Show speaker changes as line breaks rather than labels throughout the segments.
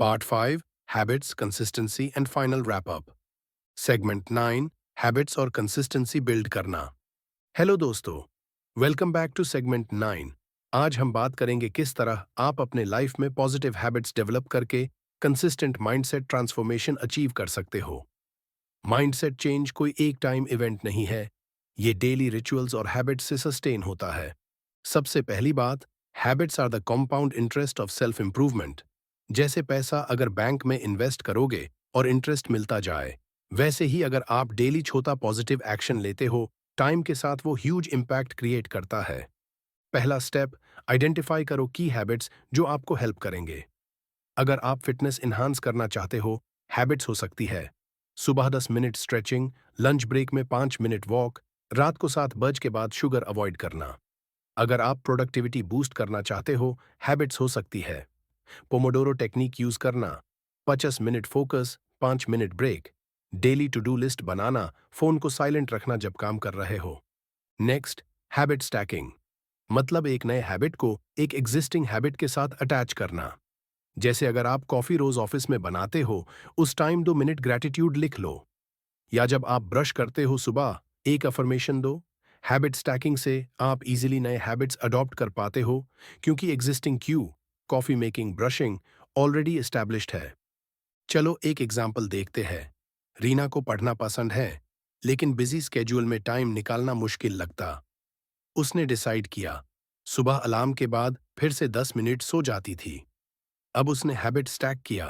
Part 5 Habits, Consistency and Final Wrap Up. Segment 9 Habits और Consistency Build करना. Hello दोस्तों, welcome back to segment 9. आज हम बात करेंगे किस तरह आप अपने लाइफ में पॉजिटिव हैबिट्स डेवलप करके कंसिस्टेंट माइंडसेट ट्रांसफॉर्मेशन अचीव कर सकते हो. माइंडसेट चेंज कोई एक टाइम इवेंट नहीं है, ये डेली रिचुअल्स और हैबिट्स से सस्टेन होता है. सबसे पहली बात, habits are the compound interest of self improvement. जैसे पैसा अगर बैंक में इन्वेस्ट करोगे और इंटरेस्ट मिलता जाए, वैसे ही अगर आप डेली छोटा पॉजिटिव एक्शन लेते हो, टाइम के साथ वो ह्यूज इम्पैक्ट क्रिएट करता है. पहला स्टेप, आइडेंटिफाई करो की हैबिट्स जो आपको हेल्प करेंगे. अगर आप फिटनेस इन्हांस करना चाहते हो, हैबिट्स हो सकती है सुबह 10 मिनट स्ट्रेचिंग, लंच ब्रेक में 5 मिनट वॉक, रात को 7 बज के बाद शुगर अवॉइड करना. अगर आप प्रोडक्टिविटी बूस्ट करना चाहते हो, हैबिट्स हो सकती है पोमोडोरो टेक्निक यूज करना, 50 minute focus, 5 minute break, daily to do list बनाना, फोन को साइलेंट रखना जब काम कर रहे हो. नेक्स्ट, हैबिट स्टैकिंग, मतलब एक नए हैबिट को एक एग्जिस्टिंग हैबिट के साथ अटैच करना. जैसे अगर आप कॉफी रोज ऑफिस में बनाते हो, उस टाइम 2 मिनट ग्रैटिट्यूड लिख लो, या जब आप ब्रश करते हो सुबह, एक अफर्मेशन दो. हैबिट स्टैकिंग से आप इजीली नए हैबिट्स अडॉप्ट कर पाते हो, क्योंकि existing Q, coffee making, brushing already established है. चलो एक एग्जाम्पल देखते हैं. रीना को पढ़ना पसंद है, लेकिन बिजी स्केड्यूल में टाइम निकालना मुश्किल लगता. उसने डिसाइड किया, सुबह अलार्म के बाद फिर से 10 मिनट सो जाती थी. अब उसने हैबिट स्टैक किया.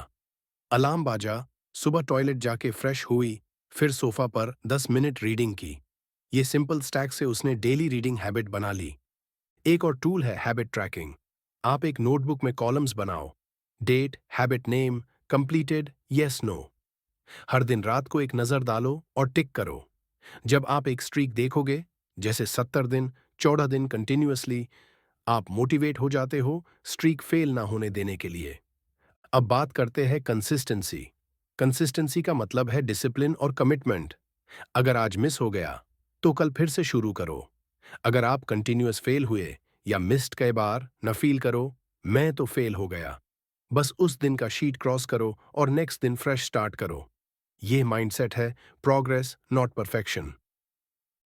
अलार्म बाजा, सुबह टॉयलेट जाके फ्रेश हुई, फिर सोफा पर 10 मिनट रीडिंग की. ये सिंपल स्टैक से उसने डेली रीडिंग हैबिट बना ली. एक और टूल है हैबिट ट्रैकिंग. आप एक नोटबुक में कॉलम्स बनाओ, date, habit name, completed, yes no. हर दिन रात को एक नज़र डालो और टिक करो. जब आप एक स्ट्रीक देखोगे, जैसे 70 दिन, 14 दिन कंटिन्यूअसली, आप मोटिवेट हो जाते हो स्ट्रीक फेल ना होने देने के लिए. अब बात करते हैं कंसिस्टेंसी. कंसिस्टेंसी का मतलब है डिसिप्लिन और कमिटमेंट. अगर आज मिस हो गया, तो कल फिर से शुरू करो. अगर आप कंटिन्यूअस फेल हुए या मिस्ड कई बार, न फील करो मैं तो फेल हो गया. बस उस दिन का शीट क्रॉस करो और नेक्स्ट दिन फ्रेश स्टार्ट करो. ये माइंडसेट है प्रोग्रेस नॉट परफेक्शन.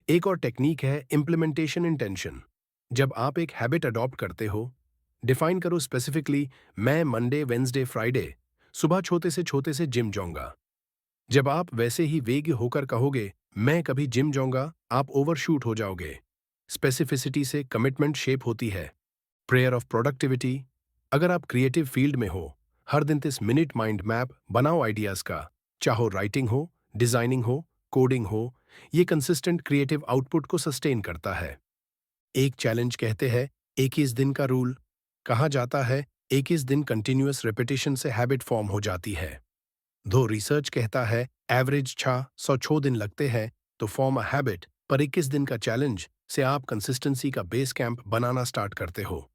एक और टेक्निक है इम्प्लीमेंटेशन इंटेंशन. जब आप एक हैबिट अडॉप्ट करते हो, डिफाइन करो स्पेसिफिकली, मैं मंडे, वेंसडे, फ्राइडे सुबह छोटे से जिम जाऊंगा. जब आप वैसे ही वेग होकर कहोगे मैं कभी जिम जाऊंगा, आप ओवरशूट हो जाओगे. स्पेसिफिसिटी से कमिटमेंट शेप होती है. प्रेयर ऑफ प्रोडक्टिविटी, अगर आप क्रिएटिव फील्ड में हो, हर दिन 30 मिनट माइंड मैप बनाओ आइडियाज का. चाहो राइटिंग हो, डिजाइनिंग हो, कोडिंग हो, ये कंसिस्टेंट क्रिएटिव आउटपुट को सस्टेन करता है. एक चैलेंज कहते हैं 21 दिन का रूल. कहा जाता है 21 दिन कंटिन्यूअस रेपिटेशन से हैबिट फॉर्म हो जाती है. दो रिसर्च कहता है एवरेज 606 दिन लगते हैं तो फॉर्म अ हैबिट, पर 21 दिन का चैलेंज से आप कंसिस्टेंसी का बेस कैंप बनाना स्टार्ट करते हो.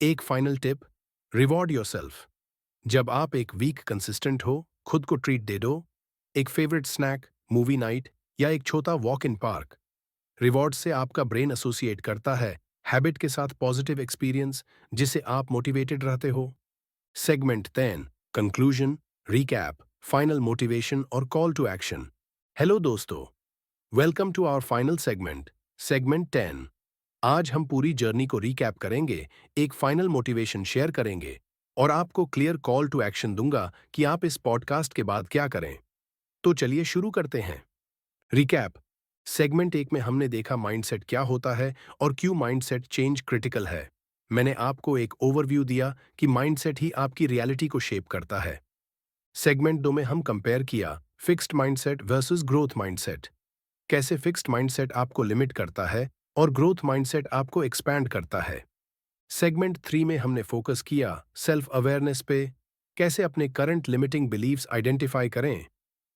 एक फाइनल टिप, रिवॉर्ड योरसेल्फ. जब आप एक वीक कंसिस्टेंट हो, खुद को ट्रीट दे दो. एक फेवरेट स्नैक, मूवी नाइट या एक छोटा वॉक इन पार्क. रिवॉर्ड से आपका ब्रेन एसोसिएट करता है हैबिट के साथ पॉजिटिव एक्सपीरियंस, जिसे आप मोटिवेटेड रहते हो. Segment 10 conclusion, recap, final motivation और कॉल टू एक्शन. हेलो दोस्तों, welcome to our final segment, segment 10. आज हम पूरी जर्नी को रीकैप करेंगे, एक फाइनल मोटिवेशन शेयर करेंगे और आपको क्लियर कॉल टू एक्शन दूंगा कि आप इस पॉडकास्ट के बाद क्या करें. तो चलिए शुरू करते हैं. रिकैप. सेगमेंट 1 में हमने देखा माइंडसेट क्या होता है और क्यों माइंडसेट चेंज क्रिटिकल है. मैंने आपको एक ओवरव्यू दिया कि माइंडसेट ही आपकी रियलिटी को शेप करता है. सेगमेंट 2 में हम कंपेयर किया fixed mindset versus growth mindset. कैसे फिक्स्ड माइंडसेट आपको लिमिट करता है और ग्रोथ माइंडसेट आपको एक्सपैंड करता है. सेगमेंट 3 में हमने फोकस किया सेल्फ अवेयरनेस पे. कैसे अपने करंट लिमिटिंग बिलीव्स आइडेंटिफाई करें,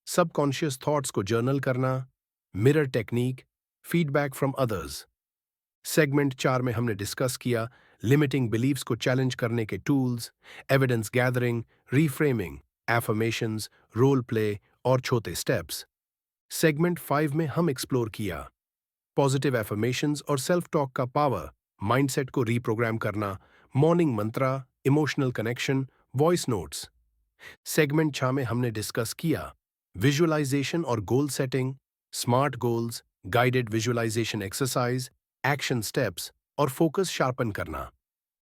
सबकॉन्शियस थॉट्स को जर्नल करना, mirror technique, feedback from others. Segment 4 में हमने डिस्कस किया लिमिटिंग बिलीव्स को चैलेंज करने के tools, evidence gathering, reframing, affirmations, role play और छोटे स्टेप्स. सेगमेंट 5 में हम एक्सप्लोर किया पॉजिटिव एफर्मेशंस और सेल्फ टॉक का पावर, माइंडसेट को रीप्रोग्राम करना, morning mantra, emotional connection, voice notes. Segment 6 में हमने डिस्कस किया विजुअलाइजेशन और goal setting, smart goals, guided visualisation exercise, action steps और फोकस शार्पन करना।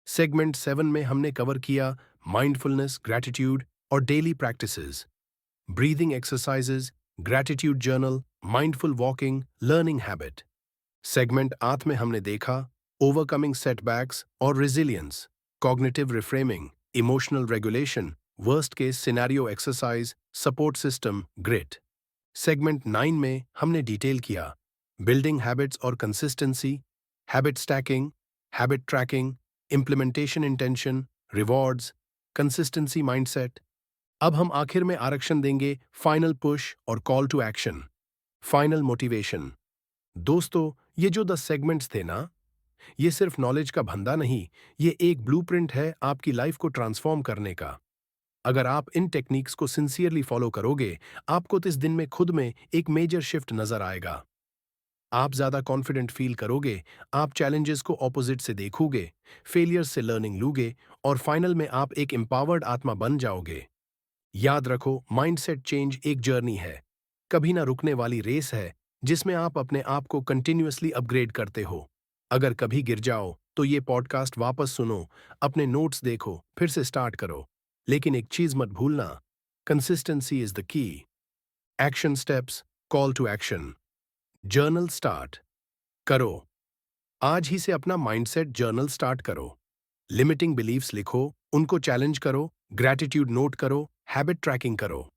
सेगमेंट 7 में हमने कवर किया माइंडफुलनेस, ग्रैटिट्यूड और daily practices, breathing exercises, gratitude journal, mindful walking, learning habit. Segment 8 में हमने देखा ओवरकमिंग सेटबैक्स और resilience, cognitive reframing, emotional regulation, worst case scenario exercise, support system, grit. Segment 9 में हमने डिटेल किया बिल्डिंग हैबिट्स और consistency, habit stacking, habit tracking, implementation intention, rewards, consistency mindset. अब हम आखिर में आरक्षण देंगे फाइनल पुश और call to action, final motivation. दोस्तों, ये जो 10 सेगमेंट्स थे ना, ये सिर्फ नॉलेज का भंडा नहीं, ये एक ब्लूप्रिंट है आपकी लाइफ को ट्रांसफॉर्म करने का। अगर आप इन टेक्निक्स को सिंसियरली फॉलो करोगे, आपको 30 दिन में खुद में एक मेजर शिफ्ट नजर आएगा। आप ज्यादा कॉन्फिडेंट फील करोगे, आप चैलेंजेस को ऑपोजिट से देखोगे, फेलियर से लर्निंग लोगे और फाइनल में आप एक एम्पावर्ड आत्मा बन जाओगे। याद रखो, माइंडसेट चेंज एक जर्नी है, कभी ना रुकने वाली रेस है, जिसमें आप अपने आप को कंटिन्यूअसली अपग्रेड करते हो। अगर कभी गिर जाओ, तो ये पॉडकास्ट वापस सुनो, अपने नोट्स देखो, फिर से स्टार्ट करो। लेकिन एक चीज मत भूलना, consistency is the key. Action steps, call to action, journal start करो। आज ही से अपना माइंडसेट जर्नल स्टार्ट करो। लिमिटिंग बिलीफ्स लिखो, उनको चैलेंज करो, ग्रैटिट्यूड नोट करो, हैबिट ट्रैकिंग करो।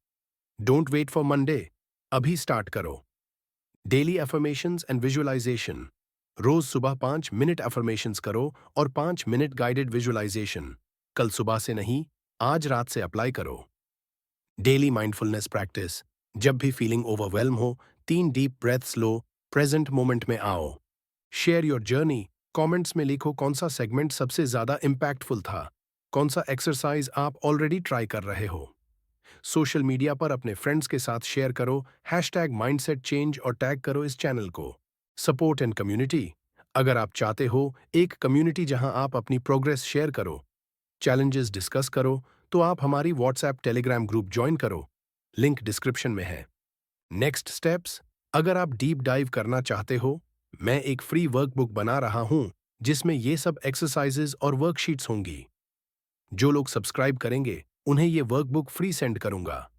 डोंट वेट फॉर मंडे, अभी स्टार्ट करो। डेली अफर्मेशंस एंड विजुअलाइजेशन, रोज सुबह 5 मिनट अफर्मेशंस करो और 5 मिनट गाइडेड विजुअलाइजेशन। कल सुबह से नहीं, आज रात से अप्लाई करो। डेली माइंडफुलनेस प्रैक्टिस, जब भी फीलिंग ओवरवेल्म हो, 3 डीप ब्रेथ्स लो, प्रेजेंट मोमेंट में आओ। शेयर योर जर्नी, कमेंट्स में लिखो कौन सा सेगमेंट सबसे ज्यादा इम्पैक्टफुल था, कौन सा एक्सरसाइज आप ऑलरेडी ट्राई कर रहे हो। सोशल मीडिया पर अपने फ्रेंड्स के साथ शेयर करो, हैशटैग माइंडसेट चेंज और टैग करो इस चैनल को। सपोर्ट एंड कम्युनिटी, अगर आप चाहते हो एक कम्युनिटी जहां आप अपनी प्रोग्रेस शेयर करो, चैलेंजेस डिस्कस करो, तो आप हमारी व्हाट्सएप टेलीग्राम ग्रुप ज्वाइन करो, लिंक डिस्क्रिप्शन में है। नेक्स्ट स्टेप्स, अगर आप डीप डाइव करना चाहते हो, मैं एक फ्री वर्कबुक बना रहा हूं, जिसमें ये सब एक्सरसाइजेज और वर्कशीट्स होंगी। जो लोग सब्सक्राइब करेंगे, उन्हें ये वर्कबुक फ्री सेंड करूंगा।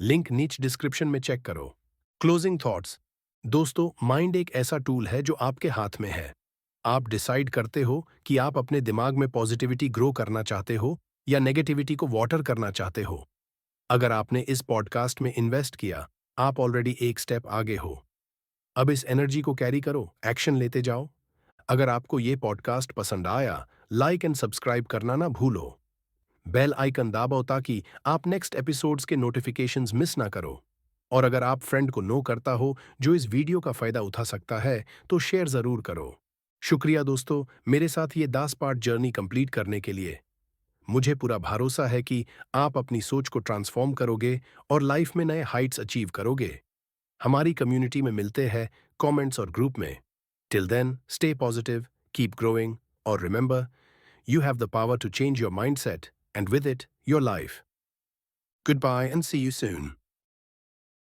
लिंक नीचे डिस्क्रिप्शन में चेक करो। क्लोजिंग थॉट्स, दोस्तों, माइंड एक ऐसा टूल है जो आपके हाथ में है। आप डिसाइड करते हो कि आप अपने दिमाग में पॉजिटिविटी ग्रो करना चाहते हो या नेगेटिविटी को वाटर करना चाहते हो। अगर आपने इस पॉडकास्ट में इन्वेस्ट किया, आप ऑलरेडी एक स्टेप आगे हो। अब इस एनर्जी को कैरी करो, एक्शन लेते जाओ। अगर आपको ये पॉडकास्ट पसंद आया, लाइक एंड सब्सक्राइब करना ना भूलो। बेल आइकन दबाओ ताकि आप नेक्स्ट एपिसोड्स के नोटिफिकेशंस मिस ना करो। और अगर आप फ्रेंड को नो करता हो जो इस वीडियो का फायदा उठा सकता है, तो शेयर जरूर करो। शुक्रिया दोस्तों, मेरे साथ ये 10 पार्ट जर्नी कंप्लीट करने के लिए। मुझे पूरा भरोसा है कि आप अपनी सोच को ट्रांसफॉर्म करोगे और लाइफ में नए हाइट्स अचीव करोगे। हमारी कम्युनिटी में मिलते हैं, कमेंट्स और ग्रुप में। Till then, stay positive, keep growing, और remember, you have the power to change your mindset, and with it, your life. Goodbye and see you soon.